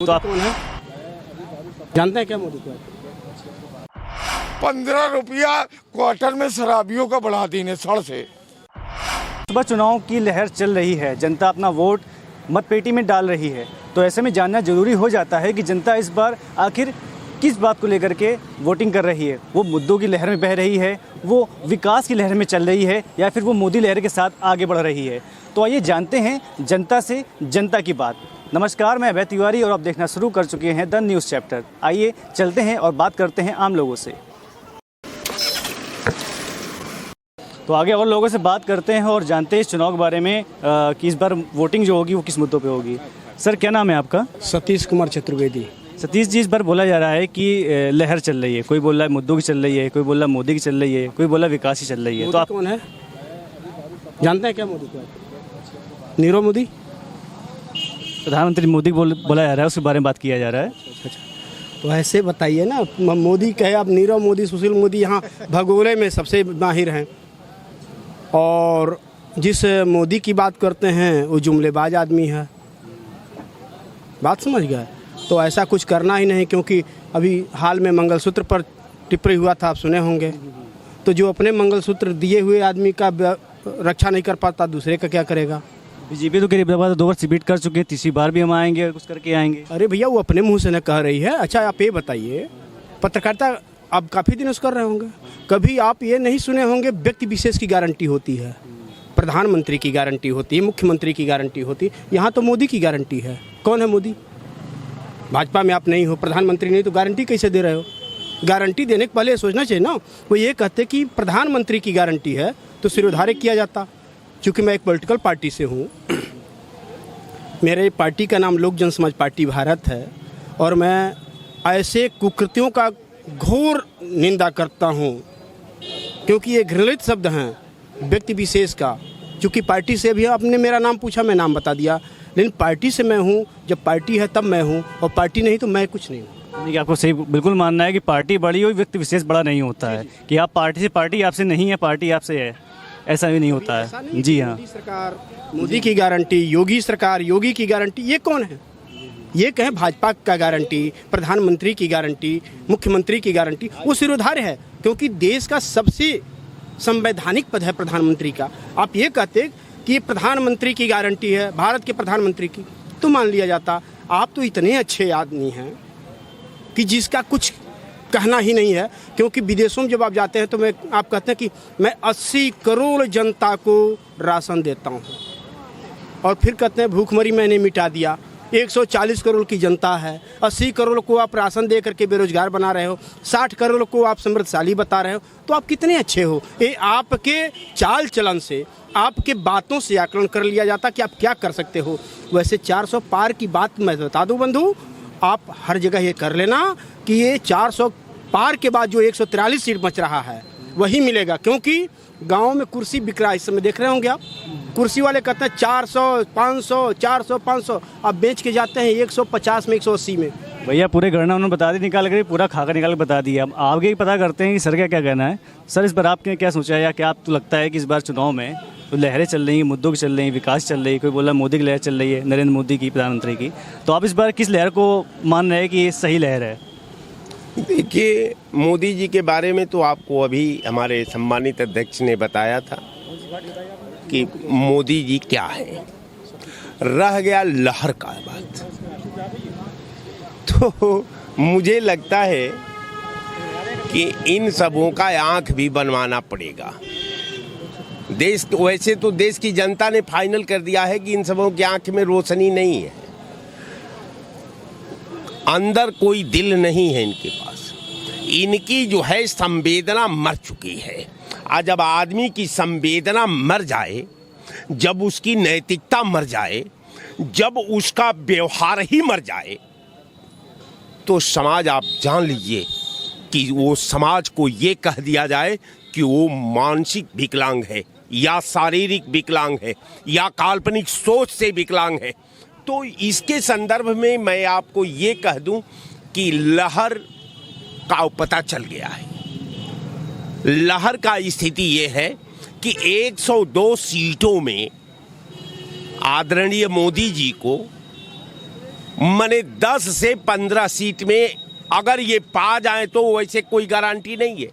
तो आप कौन है जानते हैं क्या मोदी को? 15 रुपया क्वार्टर में शराबियों का बढ़ा दी ने सड़ से। सुबह चुनाव की लहर चल रही है, जनता अपना वोट मतपेटी में डाल रही है, तो ऐसे में जानना जरूरी हो जाता है कि जनता इस बार आखिर किस बात को लेकर के वोटिंग कर रही है। वो मुद्दों की लहर में बह रही है, वो विकास की लहर में चल रही है, या फिर वो मोदी लहर के साथ आगे बढ़ रही है। तो आइए जानते हैं जनता से जनता की बात। नमस्कार, मैं अभय तिवारी और आप देखना शुरू कर चुके हैं द न्यूज़ चैप्टर। आइए चलते हैं और बात करते हैं आम लोगों से। तो आगे और लोगों से बात करते हैं और जानते हैं इस चुनाव के बारे में कि इस बार वोटिंग जो होगी वो किस मुद्दों पे होगी। सर, क्या नाम है आपका? सतीश कुमार चतुर्वेदी। सतीश जी, इस बार बोला जा रहा है कि लहर चल रही है, कोई बोल रहा है मुद्दों की चल रही है, कोई बोल रहा है मोदी की चल रही है, कोई बोला विकास की चल रही है। तो आप कौन है जानते हैं क्या मोदी को? नीरव मोदी। प्रधानमंत्री मोदी बोला जा रहा है, उसके बारे में बात किया जा रहा है। तो ऐसे बताइए ना, मोदी कहे आप नीरव मोदी, सुशील मोदी यहाँ भगोड़े में सबसे माहिर हैं, और जिस मोदी की बात करते हैं वो जुमलेबाज आदमी है। बात समझ गए? तो ऐसा कुछ करना ही नहीं, क्योंकि अभी हाल में मंगलसूत्र पर टिप्पणी हुआ था, आप सुने होंगे। तो जो अपने मंगलसूत्र दिए हुए आदमी का रक्षा नहीं कर पाता, दूसरे का क्या करेगा? बीजेपी तो करीब 2 बार रिपीट कर चुके हैं, तीसरी बार भी हम आएंगे, कुछ करके आएंगे। अरे भैया, वो अपने मुंह से न कह रही है। अच्छा, आप ये बताइए, पत्रकारिता आप काफ़ी दिन से कर रहे होंगे, कभी आप ये नहीं सुने होंगे व्यक्ति विशेष की गारंटी होती है, प्रधानमंत्री की गारंटी होती है, मुख्यमंत्री की गारंटी होती है। यहाँ तो मोदी की गारंटी है। कौन है मोदी? भाजपा में आप नहीं हो, प्रधानमंत्री नहीं, तो गारंटी कैसे दे रहे हो? गारंटी देने के पहले ये सोचना चाहिए ना। वो ये कहते कि प्रधानमंत्री की गारंटी है तो सिरोधार्य किया जाता। चूँकि मैं एक पॉलिटिकल पार्टी से हूँ, मेरे पार्टी का नाम लोक जनसमाज पार्टी भारत है, और मैं ऐसे कुकृत्यों का घोर निंदा करता हूँ, क्योंकि ये घृणित शब्द हैं व्यक्ति विशेष का। चूँकि पार्टी से भी आपने मेरा नाम पूछा, मैं नाम बता दिया, लेकिन पार्टी से मैं हूँ। जब पार्टी है तब मैं हूँ, और पार्टी नहीं तो मैं कुछ नहीं हूँ। देखिए, आपको सही बिल्कुल मानना है कि पार्टी बड़ी हो, व्यक्ति विशेष बड़ा नहीं होता है, कि आप पार्टी से पार्टी आपसे नहीं है, पार्टी आपसे है, ऐसा भी नहीं होता है। जी हाँ, मोदी सरकार, मोदी की गारंटी, योगी सरकार, योगी की गारंटी, ये कौन है? ये कहें भाजपा का गारंटी, प्रधानमंत्री की गारंटी, मुख्यमंत्री की गारंटी, वो सिरोधार्य है, क्योंकि देश का सबसे संवैधानिक पद है प्रधानमंत्री का। आप ये कहते कि प्रधानमंत्री की गारंटी है, भारत के प्रधानमंत्री की, तो मान लिया जाता। आप तो इतने अच्छे आदमी हैं कि जिसका कुछ कहना ही नहीं है। क्योंकि विदेशों में जब आप जाते हैं तो आप कहते हैं कि मैं 80 करोड़ जनता को राशन देता हूँ, और फिर कहते हैं भूखमरी मैंने मिटा दिया। 140 करोड़ की जनता है, 80 करोड़ को आप राशन दे करके बेरोजगार बना रहे हो, 60 करोड़ को आप समृद्धशाली बता रहे हो, तो आप कितने अच्छे हो। ये आपके चाल चलन से, आपके बातों से आकलन कर लिया जाता कि आप क्या कर सकते हो। वैसे 400 पार की बात मैं बता दूं बंधु, आप हर जगह ये कर लेना कि ये 400 पार के बाद जो 143 सीट बच रहा है वही मिलेगा, क्योंकि गांव में कुर्सी बिक रहा है। इस समय देख रहे होंगे आप, कुर्सी वाले कहते हैं 400, 500, 400, 500, आप बेच के जाते हैं 150 में, 180 में। भैया पूरे गणना उन्होंने बता दी, निकाल कर पूरा खाका निकाल के बता दिया। अब आगे ही पता करते हैं कि सर का क्या कहना है। सर, इस बार आपने क्या सोचा है, या क्या आपको लगता है कि इस बार चुनाव में तो लहरें चल रही हैं, मुद्दों की चल रही हैं, विकास चल रही है, कोई बोला मोदी की लहर चल रही है, नरेंद्र मोदी की, प्रधानमंत्री की, तो आप इस बार किस लहर को मान रहे हैं कि ये सही लहर है? देखिए, मोदी जी के बारे में तो आपको अभी हमारे सम्मानित अध्यक्ष ने बताया था कि मोदी जी क्या है। रह गया लहर का बात, तो मुझे लगता है कि इन सबों का आंख भी बनवाना पड़ेगा। वैसे तो देश की जनता ने फाइनल कर दिया है कि इन सबों की आंख में रोशनी नहीं है, अंदर कोई दिल नहीं है इनके पास। इनकी जो है संवेदना मर चुकी है। आज जब आदमी की संवेदना मर जाए, जब उसकी नैतिकता मर जाए, जब उसका व्यवहार ही मर जाए, तो समाज, आप जान लीजिए कि वो समाज को ये कह दिया जाए कि वो मानसिक विकलांग है, या शारीरिक विकलांग है, या काल्पनिक सोच से विकलांग है। तो इसके संदर्भ में मैं आपको ये कह दूं कि लहर का पता चल गया है। लहर का स्थिति ये है कि 102 सीटों में आदरणीय मोदी जी को माने 10 से 15 सीट में अगर ये पा जाए तो वैसे कोई गारंटी नहीं है।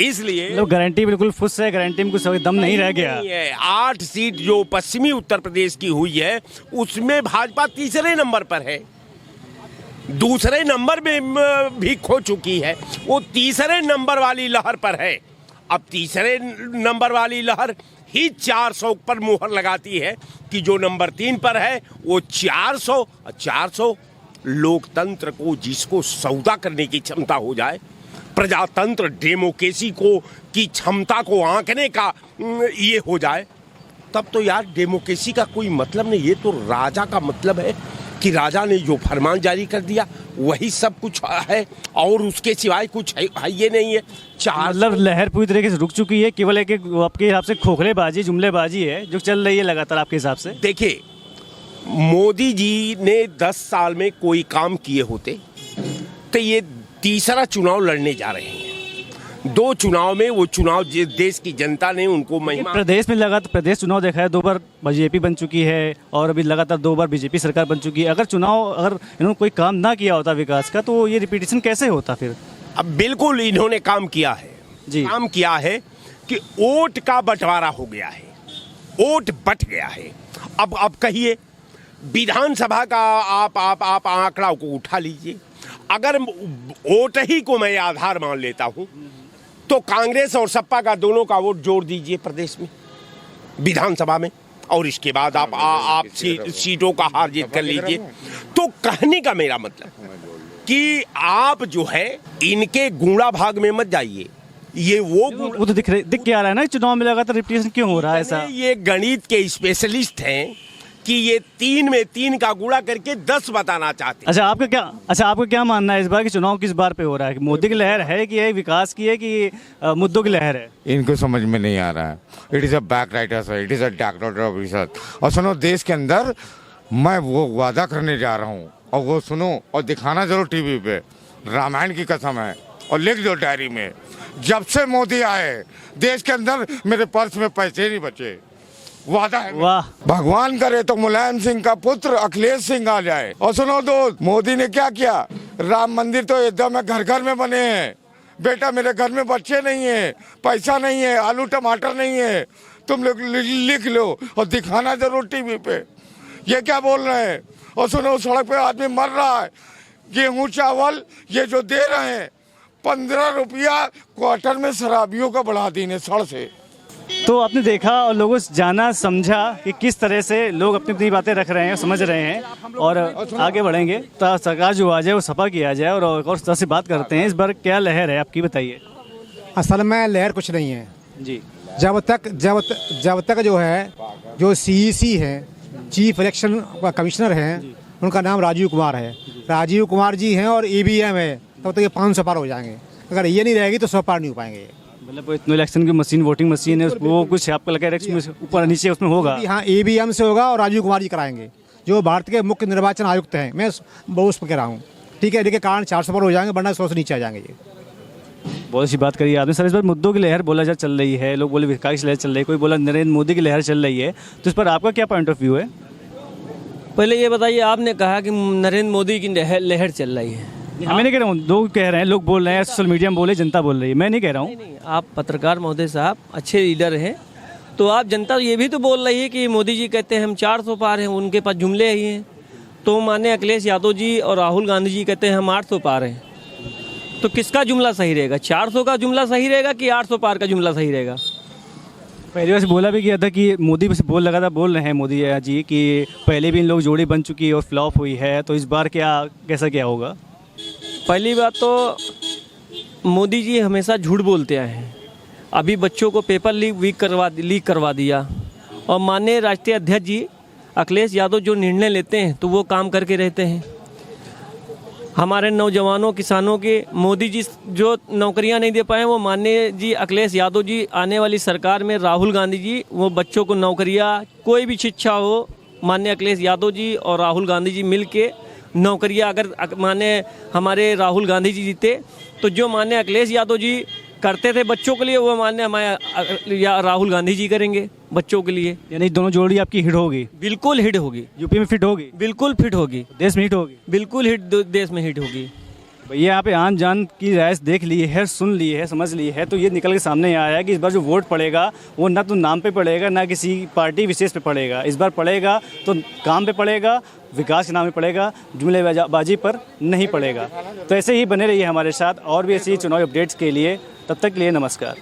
इसलिए मतलब गारंटी बिल्कुल फुस है, गारंटी में कुछ दम नहीं रह गया। नहीं है। 8 सीट जो पश्चिमी उत्तर प्रदेश की हुई है उसमें भाजपा तीसरे नंबर पर है, दूसरे नंबर में भी खो चुकी है, वो तीसरे नंबर वाली लहर पर है। अब तीसरे नंबर वाली लहर ही 400 पर मुहर लगाती है कि जो नंबर 3 पर है वो 400 लोकतंत्र को जिसको सौदा करने की क्षमता हो जाए, प्रजातंत्र डेमोक्रेसी को की क्षमता को आंकने का ये हो जाए, तब तो यार डेमोक्रेसी का कोई मतलब नहीं। ये तो राजा का मतलब है कि राजा ने जो फरमान जारी कर दिया वही सब कुछ है और उसके सिवाय कुछ है ये नहीं है। मतलब लहर पूरी तरीके से रुक चुकी है, केवल एक आपके हिसाब से खोखलेबाजी, जुमलेबाजी है जो चल रही है लगातार आपके हिसाब से। देखिए, मोदी जी ने 10 साल में कोई काम किए होते तो ये तीसरा चुनाव लड़ने जा रहे हैं। 2 चुनाव में वो चुनाव देश की जनता ने उनको महिमा। प्रदेश में लगातार प्रदेश चुनाव देखा है, 2 बार बीजेपी बन चुकी है और अभी लगातार 2 बार बीजेपी सरकार बन चुकी है। अगर इन्होंने कोई काम ना किया होता विकास का तो ये रिपीटेशन कैसे होता फिर? अब बिल्कुल इन्होंने काम किया है जी, काम किया है कि वोट का बंटवारा हो गया है, वोट बट गया है। अब कहिए विधानसभा का आप आंकड़ा को उठा लीजिए, अगर वोट ही को मैं आधार मान लेता हूं तो कांग्रेस और सपा का दोनों का वोट जोड़ दीजिए प्रदेश में विधानसभा में, और इसके बाद आप सीटों का हार जीत कर लीजिए। तो कहने का मेरा मतलब कि आप जो है इनके गुणा भाग में मत जाइए। ये वो तो दिख के आ रहा है ना चुनाव में लगातार रिपीटेशन क्यों हो रहा है ऐसा? ये गणित के स्पेशलिस्ट हैं कि ये 3 में 3 का गुणा करके 10 बताना चाहते हैं। आपका क्या मानना है इस बार कि चुनाव किस बार पे हो रहा है? मोदी की लहर है कि ये विकास की है कि मुद्दों की लहर है? इनको समझ में नहीं आ रहा है। It is a back writer, it is a research. और सुनो, देश के अंदर मैं वो वादा करने जा रहा हूँ और वो सुनो और दिखाना जरूर टीवी पे, रामायण की कसम है और लिख दो डायरी में, जब से मोदी आए देश के अंदर मेरे पर्स में पैसे नहीं बचे। वादा है। वाह, भगवान करे तो मुलायम सिंह का पुत्र अखिलेश सिंह आ जाए। और सुनो दोस्त, मोदी ने क्या किया? राम मंदिर तो एकदम घर घर में बने हैं। बेटा मेरे घर में बच्चे नहीं है, पैसा नहीं है, आलू टमाटर नहीं है, तुम लोग लिख लो और दिखाना जरूर टीवी पे। ये क्या बोल रहे हैं? और सुनो, सड़क पे आदमी मर रहा है, गेहूं चावल ये जो दे रहे हैं 15 रुपया क्वार्टर में शराबियों का बढ़ा दी ने सड़ से। तो आपने देखा और लोगों से जाना समझा कि किस तरह से लोग अपनी अपनी बातें रख रहे हैं, समझ रहे हैं और आगे बढ़ेंगे। तो सरकार जो आ जाए वो सपा किया जाए और तरह से बात करते हैं। इस बार क्या लहर है आपकी, बताइए। असल में लहर कुछ नहीं है जी। जब तक जो है जो CEC है, चीफ इलेक्शन कमिश्नर हैं, उनका नाम राजीव कुमार है। राजीव कुमार जी हैं और EVM है, तब तक ये 500 पार हो जाएंगे। अगर ये नहीं रहेगी तो 100 पार नहीं हो पाएंगे। मतलब इतने इलेक्शन की मशीन, वोटिंग मशीन है, वो कुछ आपको लगा ऊपर नीचे उसमें होगा? हाँ, EVM से होगा और राजीव कुमार जी कराएंगे, जो भारत के मुख्य निर्वाचन आयुक्त हैं। मैं उस पर कह रहा हूँ, ठीक है, इनके कारण 400 पर हो जाएंगे, वरना 100 से नीचे आ जाएंगे। ये बहुत अच्छी बात करी आपने। सर, इस बार मुद्दों की लहर बोला जा चल रही है, लोग बोले विकास की लहर चल रही है, कोई बोला नरेंद्र मोदी की लहर चल रही है, तो इस पर आपका क्या पॉइंट ऑफ व्यू है? पहले ये बताइए, आपने कहा कि नरेंद्र मोदी की लहर चल रही है। मैं नहीं कह रहा हूँ, लोग कह रहे हैं, लोग बोल रहे हैं, सोशल मीडिया में बोले, जनता बोल रही है, मैं नहीं कह रहा हूँ। नहीं, आप पत्रकार महोदय साहब अच्छे लीडर हैं, तो आप जनता ये भी तो बोल रही है कि मोदी जी कहते हैं हम 400 पार हैं, उनके पास जुमले ही हैं। तो माने अखिलेश यादव जी और राहुल गांधी जी कहते हैं हम 800 पार हैं, तो किसका जुमला सही रहेगा? 400 का जुमला सही रहेगा कि 800 पार का जुमला सही रहेगा? पहले वैसे बोला भी किया था कि मोदी बस बोल रहे हैं मोदी जी कि पहले भी इन लोग जोड़ी बन चुकी है और फ्लॉप हुई है, तो इस बार कैसा क्या होगा? पहली बात तो मोदी जी हमेशा झूठ बोलते आए हैं। अभी बच्चों को पेपर लीक करवा दिया, और माननीय राष्ट्रीय अध्यक्ष जी अखिलेश यादव जो निर्णय लेते हैं तो वो काम करके रहते हैं। हमारे नौजवानों, किसानों के मोदी जी जो नौकरियां नहीं दे पाए, वो माननीय जी अखिलेश यादव जी आने वाली सरकार में राहुल गांधी जी वो बच्चों को नौकरियां, कोई भी शिक्षा हो, माननीय अखिलेश यादव जी और राहुल गांधी जी मिल के नौकरियाँ, अगर माने हमारे राहुल गांधी जी जीते तो जो माननीय अखिलेश यादव जी करते थे बच्चों के लिए, वो मान्य हमारे या राहुल गांधी जी करेंगे बच्चों के लिए। यानी दोनों जोड़ी आपकी हिट होगी, बिल्कुल हिट होगी, यूपी में फिट होगी, बिल्कुल फिट होगी, देश में हिट होगी। बिल्कुल हिट, देश में हिट होगी। भैया यहाँ पे आन जान की राय देख ली है, सुन ली है, समझ ली है, तो ये निकल के सामने आया है कि इस बार जो वोट पड़ेगा वो ना तो नाम पे पड़ेगा ना किसी पार्टी विशेष पे पड़ेगा। इस बार पड़ेगा तो काम पे पड़ेगा, विकास के नाम पे पड़ेगा, जुमलेबाजी पर नहीं पड़ेगा। तो ऐसे ही बने रहिए हमारे साथ और भी ऐसी चुनावी अपडेट्स के लिए। तब तक के लिए नमस्कार।